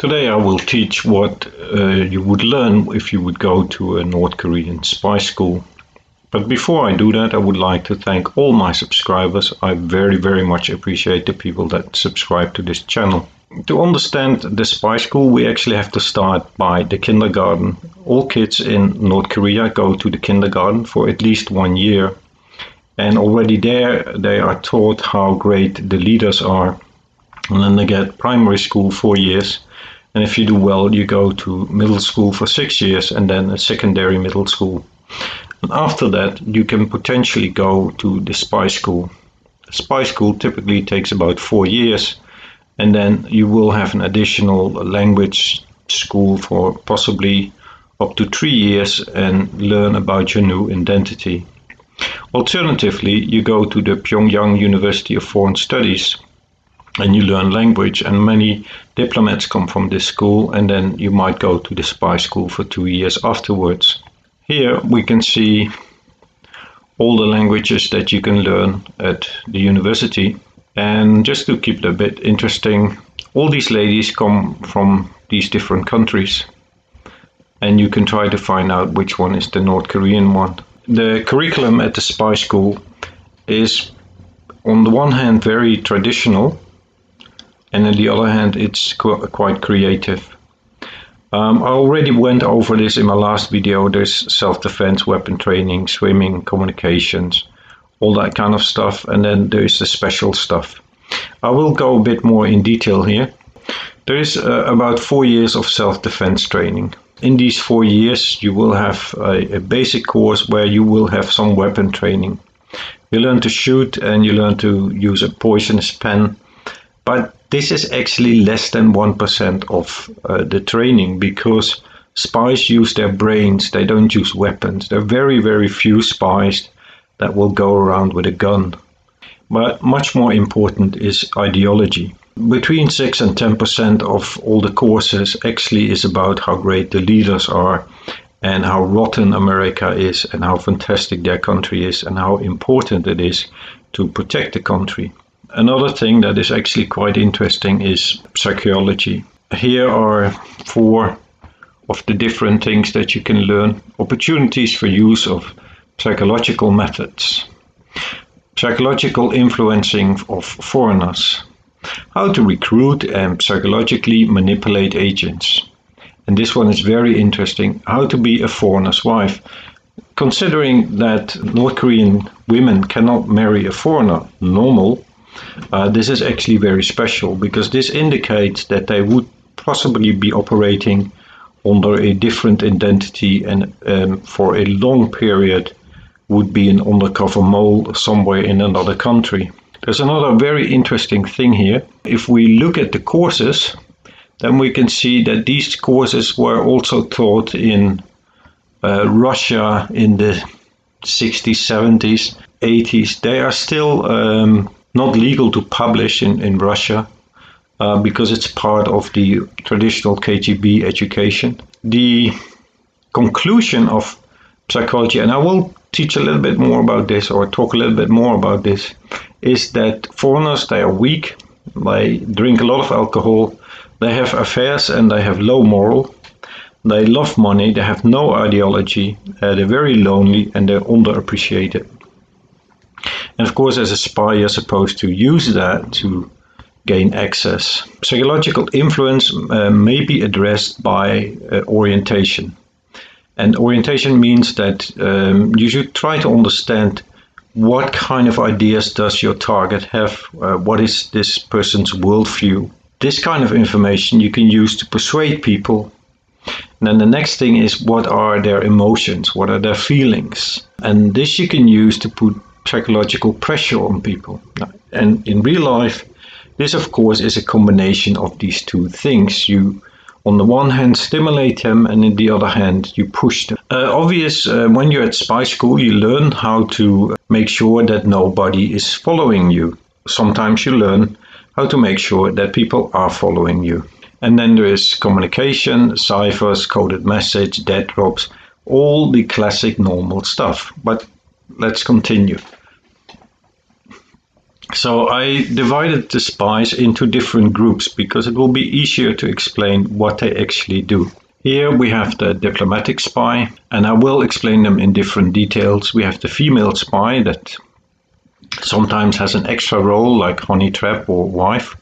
Today I will teach what you would learn if you would go to a North Korean spy school. But before I do that, I would like to thank all my subscribers. I very much appreciate the people that subscribe to this channel. To understand the spy school, we actually have to start by the kindergarten. All kids in North Korea go to the kindergarten for at least 1 year. And already there they are taught how great the leaders are. And then they get primary school 4 years. And if you do well, you go to middle school for 6 years and then a secondary middle school. And after that, you can potentially go to the spy school. The spy school typically takes about 4 years. And then you will have an additional language school for possibly up to 3 years and learn about your new identity. Alternatively, you go to the Pyongyang University of Foreign Studies and you learn language, and many diplomats come from this school, and then you might go to the spy school for 2 years afterwards. Here we can see all the languages that you can learn at the university. And just to keep it a bit interesting, all these ladies come from these different countries, and you can try to find out which one is the North Korean one. The curriculum at the spy school is on the one hand very traditional, and on the other hand it's quite creative. I already went over this in my last video. There's self-defense, weapon training, swimming, communications, all that kind of stuff, and then there's the special stuff. I will go a bit more in detail here. There is about 4 years of self-defense training. In these 4 years you will have a basic course where you will have some weapon training. You learn to shoot and you learn to use a poisonous pen, but this is actually less than 1% of the training, because spies use their brains, they don't use weapons. There are very few spies that will go around with a gun. But much more important is ideology. Between 6 and 10% of all the courses actually is about how great the leaders are and how rotten America is and how fantastic their country is and how important it is to protect the country. Another thing that is actually quite interesting is psychology. Here are 4 of the different things that you can learn. Opportunities for use of psychological methods. Psychological influencing of foreigners. How to recruit and psychologically manipulate agents. And this one is very interesting. How to be a foreigner's wife. Considering that North Korean women cannot marry a foreigner, normal, this is actually very special, because this indicates that they would possibly be operating under a different identity and for a long period would be an undercover mole somewhere in another country. There's another very interesting thing here. If we look at the courses, then we can see that these courses were also taught in Russia in the 60s, 70s, 80s. They are still not legal to publish in Russia because it's part of the traditional KGB education. The conclusion of psychology, and I will teach a little bit more about this or talk a little bit more about this, is that foreigners, they are weak, they drink a lot of alcohol, they have affairs and they have low moral, they love money, they have no ideology, they're very lonely and they're underappreciated. And of course, as a spy, you're supposed to use that to gain access. Psychological influence may be addressed by orientation. And orientation means that you should try to understand what kind of ideas does your target have, what is this person's worldview. This kind of information you can use to persuade people. And then the next thing is, what are their emotions, what are their feelings? And this you can use to put psychological pressure on people. And in real life, this of course is a combination of these two things. You on the one hand stimulate them, and on the other hand you push them. When you're at spy school, you learn how to make sure that nobody is following you. Sometimes you learn how to make sure that people are following you. And then there is communication, ciphers, coded message, dead drops, all the classic normal stuff. But let's continue. So I divided the spies into different groups because it will be easier to explain what they actually do. Here we have the diplomatic spy, and I will explain them in different details. We have the female spy that sometimes has an extra role like honey trap or wife.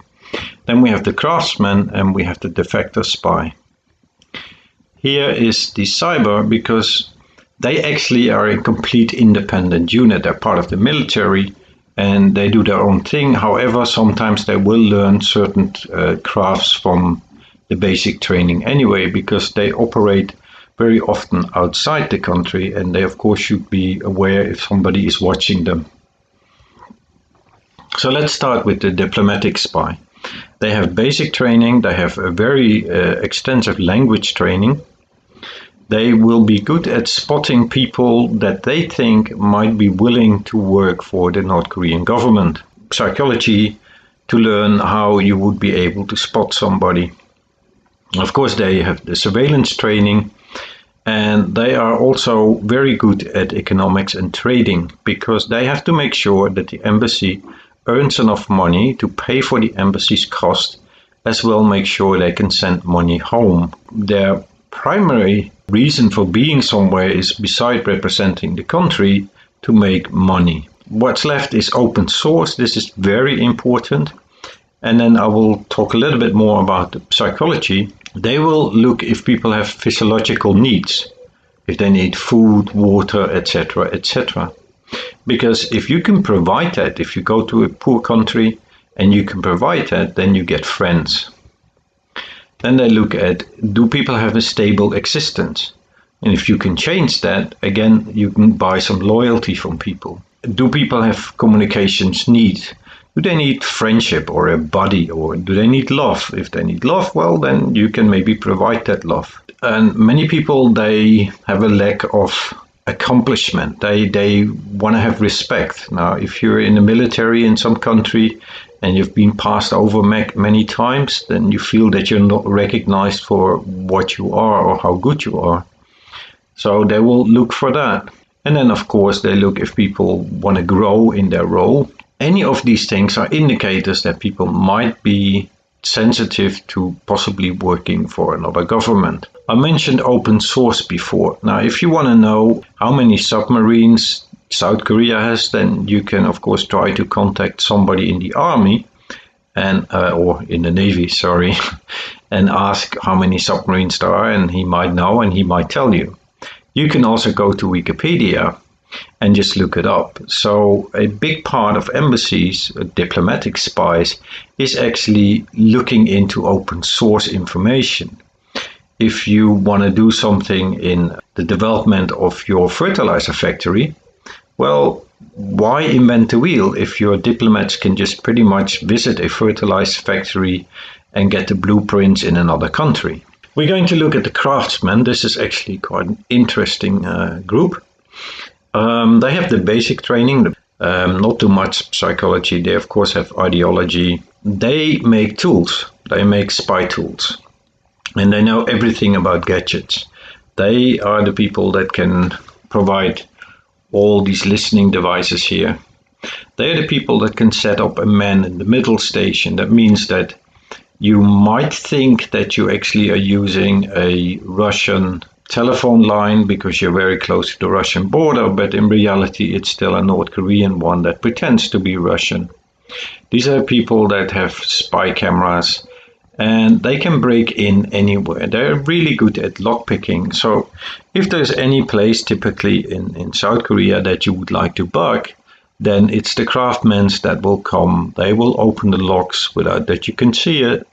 Then we have the craftsman, and we have the defector spy. Here is the cyber because they actually are a complete independent unit. They're part of the military and they do their own thing. However, sometimes they will learn certain crafts from the basic training anyway, because they operate very often outside the country, and they of course should be aware if somebody is watching them. So let's start with the diplomatic spy. They have basic training, they have a very extensive language training. They will be good at spotting people that they think might be willing to work for the North Korean government. Psychology to learn how you would be able to spot somebody. Of course, they have the surveillance training, and they are also very good at economics and trading because they have to make sure that the embassy earns enough money to pay for the embassy's cost, as well make sure they can send money home. Their primary reason for being somewhere is, beside representing the country, to make money. What's left is open source. This is very important. And then I will talk a little bit more about the psychology. They will look if people have physiological needs, if they need food, water, etc., etc. Because if you can provide that, if you go to a poor country and you can provide that, then you get friends. Then they look at, do people have a stable existence? And if you can change that, again, you can buy some loyalty from people. Do people have communications needs? Do they need friendship or a buddy, or do they need love? If they need love, well, then you can maybe provide that love. And many people, they have a lack of accomplishment. They want to have respect. Now, if you're in the military in some country and you've been passed over many times, then you feel that you're not recognized for what you are or how good you are. So they will look for that. And then, of course, they look if people want to grow in their role. Any of these things are indicators that people might be sensitive to possibly working for another government. I mentioned open source before. Now, if you want to know how many submarines South Korea has, then you can, of course, try to contact somebody in the army and or in the navy, sorry, and ask how many submarines there are, and he might know and he might tell you. You can also go to Wikipedia and just look it up. So a big part of embassies, diplomatic spies, is actually looking into open source information. If you want to do something in the development of your fertilizer factory, well, why invent the wheel if your diplomats can just pretty much visit a fertilizer factory and get the blueprints in another country? We're going to look at the craftsmen. This is actually quite an interesting group. They have the basic training, not too much psychology. They, of course, have ideology. They make tools. They make spy tools. And they know everything about gadgets. They are the people that can provide all these listening devices here. They are the people that can set up a man in the middle station. That means that you might think that you actually are using a Russian telephone line because you're very close to the Russian border, but in reality it's still a North Korean one that pretends to be Russian. These are people that have spy cameras and they can break in anywhere. They're really good at lockpicking. So if there's any place typically in South Korea that you would like to bug, then it's the craftsmen that will come. They will open the locks without that you can see it.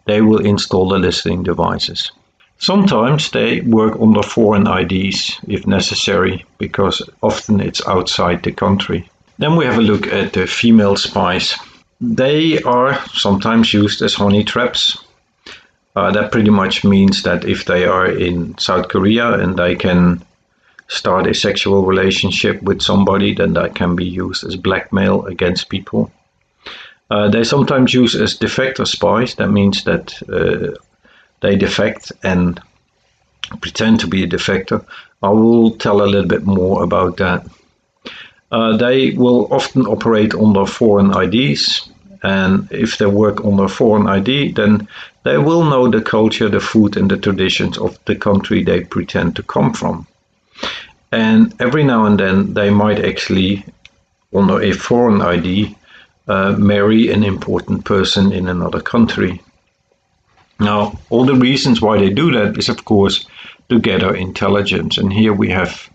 They will install the listening devices. Sometimes they work under foreign IDs if necessary, because often it's outside the country. Then we have a look at the female spies. They are sometimes used as honey traps. That pretty much means that if they are in South Korea and they can start a sexual relationship with somebody, then that can be used as blackmail against people. They sometimes use as defector spies. That means that they defect and pretend to be a defector. I will tell a little bit more about that. They will often operate under foreign IDs, and if they work under foreign ID, then they will know the culture, the food, and the traditions of the country they pretend to come from. And every now and then, they might actually, under a foreign ID, marry an important person in another country. Now, all the reasons why they do that is, of course, to gather intelligence. And here we have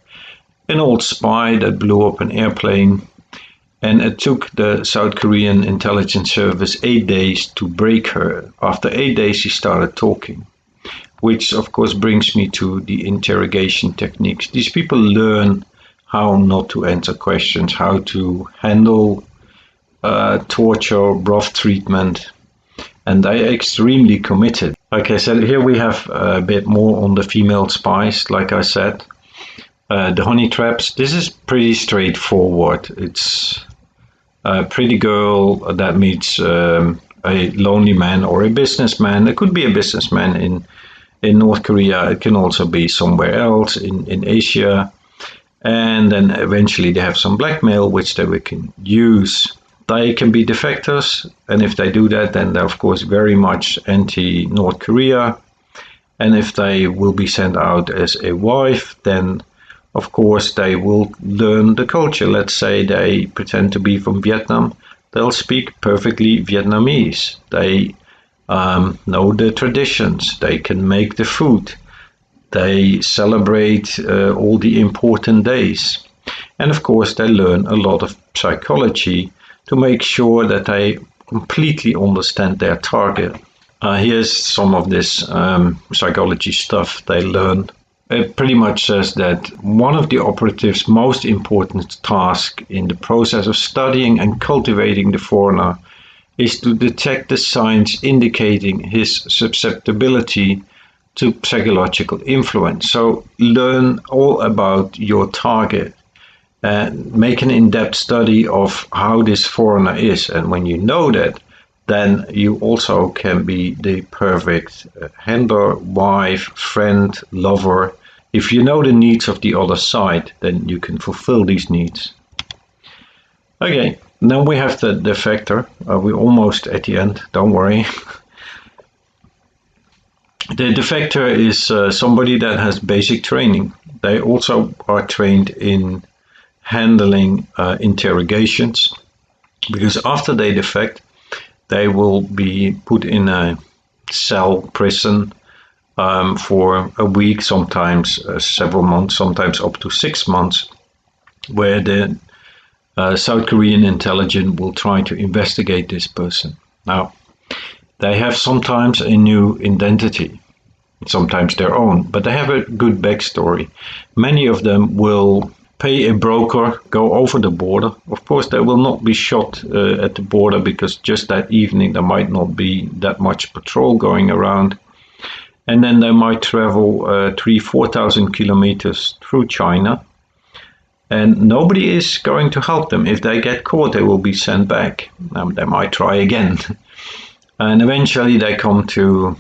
an old spy that blew up an airplane, and it took the South Korean intelligence service 8 days to break her. After 8 days, she started talking, which of course brings me to the interrogation techniques. These people learn how not to answer questions, how to handle torture, rough treatment, and they are extremely committed. Like I said, here we have a bit more on the female spies, like I said. The honey traps, this is pretty straightforward. It's a pretty girl that meets a lonely man or a businessman. It could be a businessman in North Korea. It can also be somewhere else in Asia. And then eventually they have some blackmail, which they can use. They can be defectors. And if they do that, then they're, of course, very much anti-North Korea. And if they will be sent out as a wife, then of course, they will learn the culture. Let's say they pretend to be from Vietnam. They'll speak perfectly Vietnamese. They know the traditions. They can make the food. They celebrate all the important days. And of course, they learn a lot of psychology to make sure that they completely understand their target. Here's some of this psychology stuff they learn. It pretty much says that one of the operatives' most important tasks in the process of studying and cultivating the foreigner is to detect the signs indicating his susceptibility to psychological influence. So learn all about your target and make an in-depth study of how this foreigner is. And when you know that, then you also can be the perfect handler, wife, friend, lover. If you know the needs of the other side, then you can fulfill these needs. Okay, now we have the defector. We're almost at the end, don't worry. The defector is somebody that has basic training. They also are trained in handling interrogations, because after they defect, they will be put in a cell, prison, for a week, sometimes several months, sometimes up to 6 months, where the South Korean intelligence will try to investigate this person. Now, they have sometimes a new identity, sometimes their own, but they have a good backstory. Many of them will pay a broker, go over the border. Of course, they will not be shot at the border, because just that evening there might not be that much patrol going around. And then they might travel 3,000-4,000 kilometers through China. And nobody is going to help them. If they get caught, they will be sent back. They might try again. And eventually they come to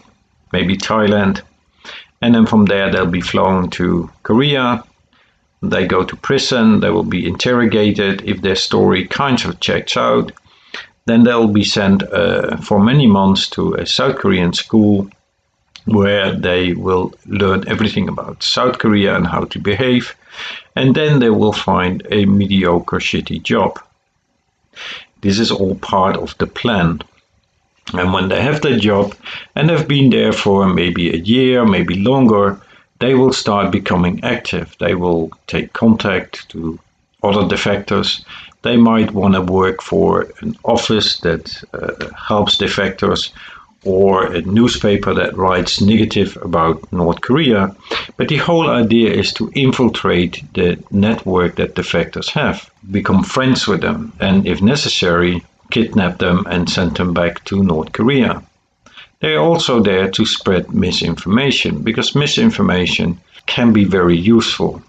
maybe Thailand. And then from there they'll be flown to Korea. They go to prison. They will be interrogated. If their story kind of checks out, then they'll be sent for many months to a South Korean school, where they will learn everything about South Korea and how to behave, and then they will find a mediocre, shitty job. This is all part of the plan. And when they have their job and have been there for maybe a year, maybe longer, they will start becoming active. They will take contact to other defectors. They might want to work for an office that helps defectors, or a newspaper that writes negative about North Korea. But the whole idea is to infiltrate the network that defectors have, become friends with them, and if necessary, kidnap them and send them back to North Korea. They are also there to spread misinformation, because misinformation can be very useful.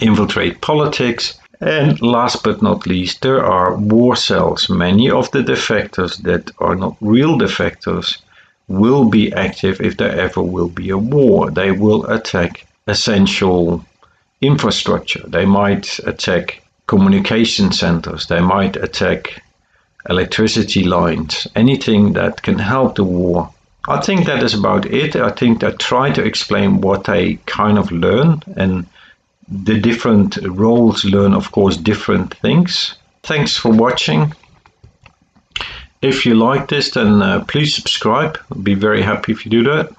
Infiltrate politics. And last but not least, there are war cells. Many of the defectors that are not real defectors will be active if there ever will be a war. They will attack essential infrastructure. They might attack communication centers. They might attack electricity lines, anything that can help the war. I think that is about it. I think I try to explain what I kind of learn, and the different roles learn, of course, different things. Thanks for watching. If you like this, then please subscribe. I'll be very happy if you do that.